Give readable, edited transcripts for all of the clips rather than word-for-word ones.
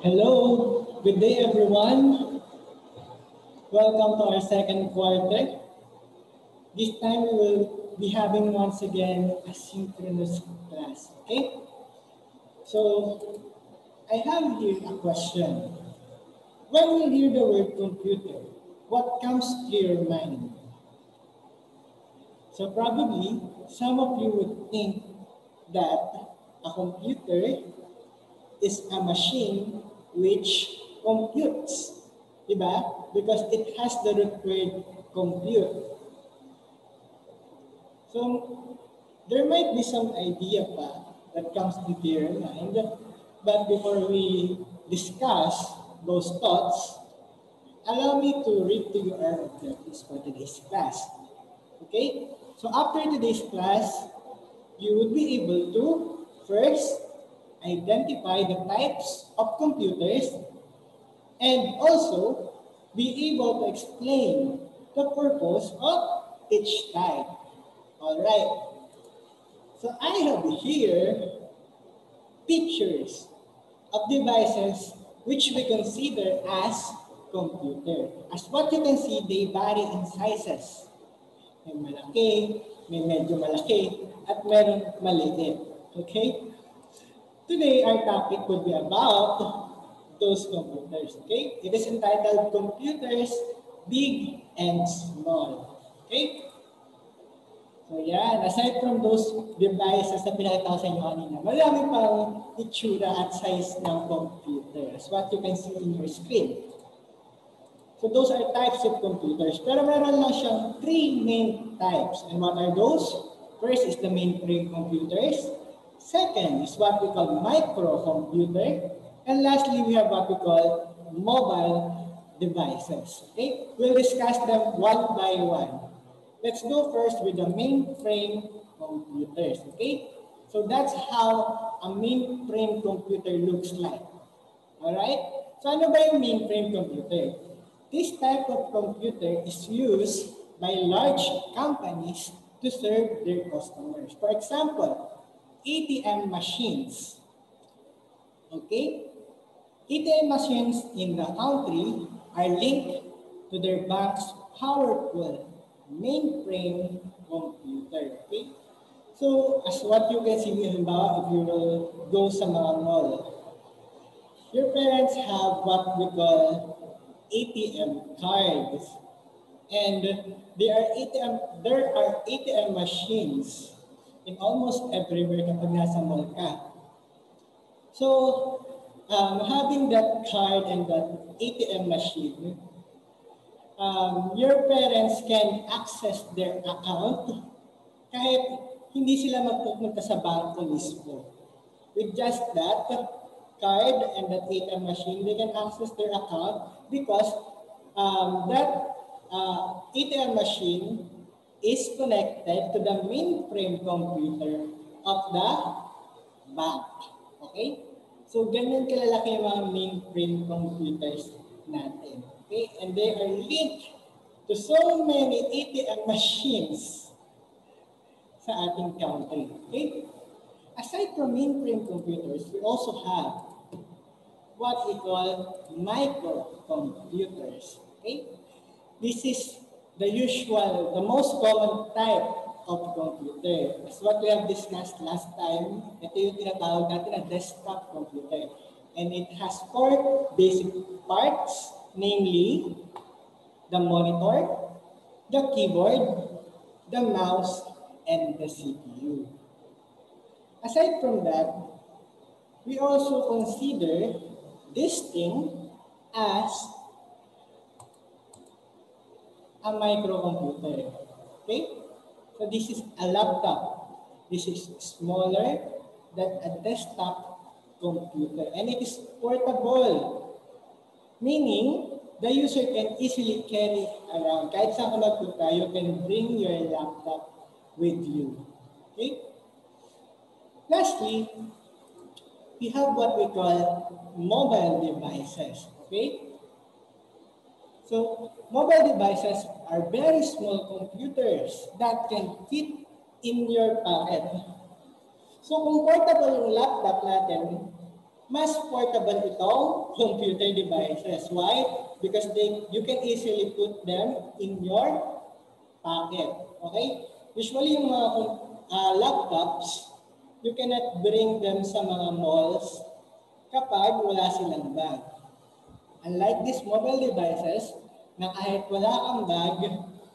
Hello, good day everyone. Welcome to our second quarter. This time we will be having once again a synchronous class, okay? So I have here a question. When you hear the word computer, what comes to your mind? So probably some of you would think that a computer is a machine which computes, diba? Because it has the root word compute. So there might be some idea pa that comes into your mind, but before we discuss those thoughts, allow me to read to you our objectives for today's class. Okay? So after today's class, you would be able to first identify the types of computers and also be able to explain the purpose of each type. All right. So I have here pictures of devices which we consider as computer. As what you can see, they vary in sizes. May malaki, may medyo malaki, at meron maliit. Okay? Today, our topic would be about those computers. Okay? It is entitled Computers Big and Small. Okay? So yan, aside from those devices na pinakita ko sa inyo kanina, marami pang itsura at size ng computer. As what you can see in your screen. So those are types of computers. Pero meron lang siyang three main types. And what are those? First is the mainframe computers. Second is what we call microcomputer. And lastly, we have what we call mobile devices. Okay? We'll discuss them one by one. Let's go first with the mainframe computers. Okay? So that's how a mainframe computer looks like. Alright? So ano ba yung mainframe computer? This type of computer is used by large companies to serve their customers. For example, ATM machines. Okay? ATM machines in the country are linked to their bank's powerful mainframe computer. Okay? So, as what you can see, halimbawa, if you will go sa mga mall, your parents have what we call ATM cards. And there are ATM machines in almost everywhere kapag nasa mall ka. So, having that card and that ATM machine, your parents can access their account kahit hindi sila magpupunta sa bangko mismo. With just that card and that ATM machine, they can access their account because that ATM machine is connected to the mainframe computer of the bank. Okay? So, ganyan kalalaki yung mga mainframe computers natin. Okay? And they are linked to so many ATM machines sa ating country. Okay? Aside from mainframe computers, we also have what we call microcomputers. Okay? This is the most common type of computer. As what we have discussed last time, ito yung tinatawag natin na desktop computer. And it has four basic parts, namely the monitor, the keyboard, the mouse, and the CPU. Aside from that, we also consider this thing as a microcomputer. Okay? So this is a laptop. This is smaller than a desktop computer. And it is portable. Meaning, the user can easily carry around. Kahit saan ka magpunta, you can bring your laptop with you. Okay? Lastly, we have what we call mobile devices. Okay? So, mobile devices are very small computers that can fit in your pocket. So, kung portable yung laptop natin, Mas portable itong computer devices. Why? Because you can easily put them in your pocket. Okay? Usually yung mga laptops, you cannot bring them sa mga malls kapag wala silang bag. Unlike these mobile devices, na kahit wala kang bag,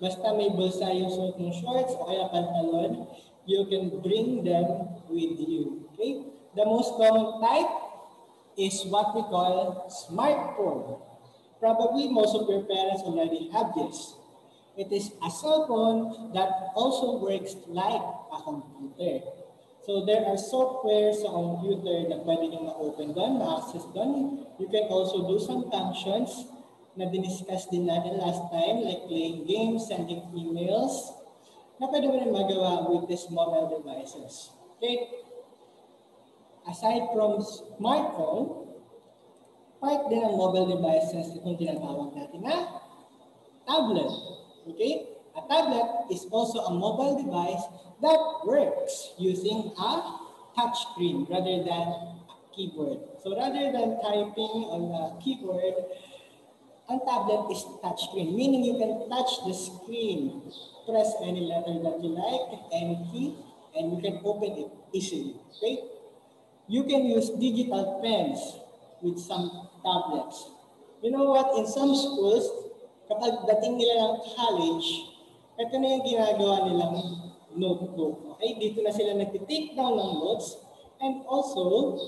basta may bulsa yung suot ng shorts o kaya pantalon, you can bring them with you. Okay? The most common type is what we call smartphone. Probably most of your parents already have this. It is a cell phone that also works like a computer. So there are software sa computer na pwede nyo ma-open doon, ma-access doon. You can also do some functions na diniscuss din natin last time, like playing games, sending emails, na pwede mo rin magawa with these mobile devices. Okay? Aside from smartphone, part din ng mobile devices itong tinatawag natin na tablet. Okay? A tablet is also a mobile device that works using a touch screen rather than a keyboard. So rather than typing on a keyboard, a tablet is touch screen, meaning you can touch the screen, press any letter that you like, any key, and you can open it easily. Okay? You can use digital pens with some tablets. You know what? In some schools, kapag dating nila ng college, ito na yung ginagawa nilang notebook. Okay? Dito na sila nag-take down ng notes, and also,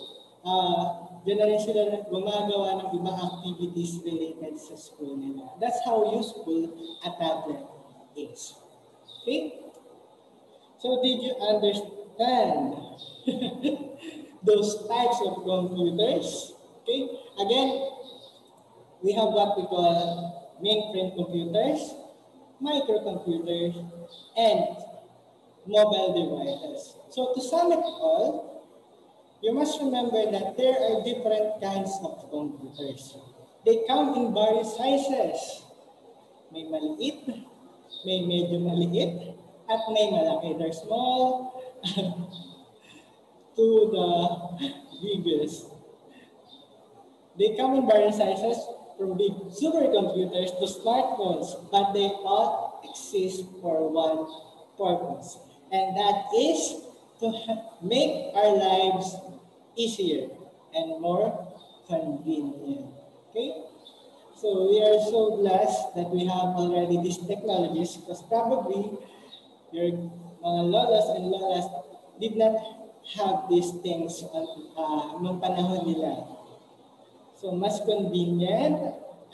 dyan na rin sila gumagawa ng ibang activities related sa school nila. That's how useful a tablet is. Okay? So did you understand those types of computers? Okay? Again, we have what we call mainframe computers, microcomputers, and mobile devices. So to sum it all, you must remember that there are different kinds of computers. They come in various sizes. May maliit, may medyo maliit, at may malaki. They're small to the biggest. They come in various sizes, from big supercomputers to smartphones, but they all exist for one purpose, and that is to make our lives easier and more convenient. Okay? So we are so blessed that we have already these technologies, because probably your mga lolas and lolas did not have these things nung panahon nila. So mas convenient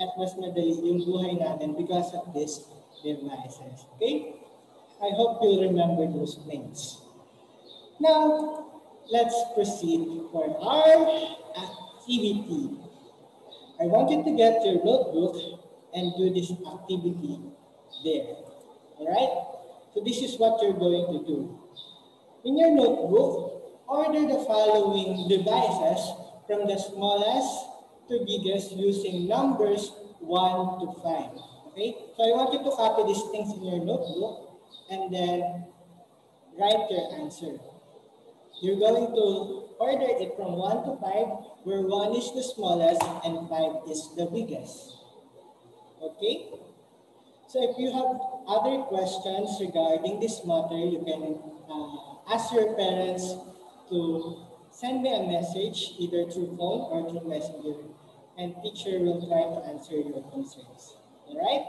at mas madali yung buhay natin because of these devices. Okay? I hope you remember those things. Now, let's proceed for our activity. I want you to get your notebook and do this activity there. Alright? So this is what you're going to do. In your notebook, order the following devices from the smallest to biggest using numbers 1 to 5. Okay? So I want you to copy these things in your notebook and then write your answer. You're going to order it from 1 to 5, where 1 is the smallest and 5 is the biggest. Okay? So if you have other questions regarding this matter, you can ask your parents to send me a message either through phone or through messenger, and teacher will try to answer your concerns. Alright?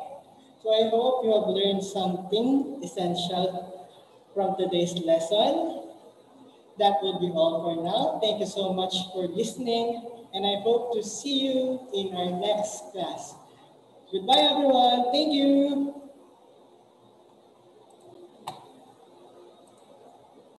So I hope you have learned something essential from today's lesson. That will be all for now. Thank you so much for listening, and I hope to see you in our next class. Goodbye, everyone. Thank you.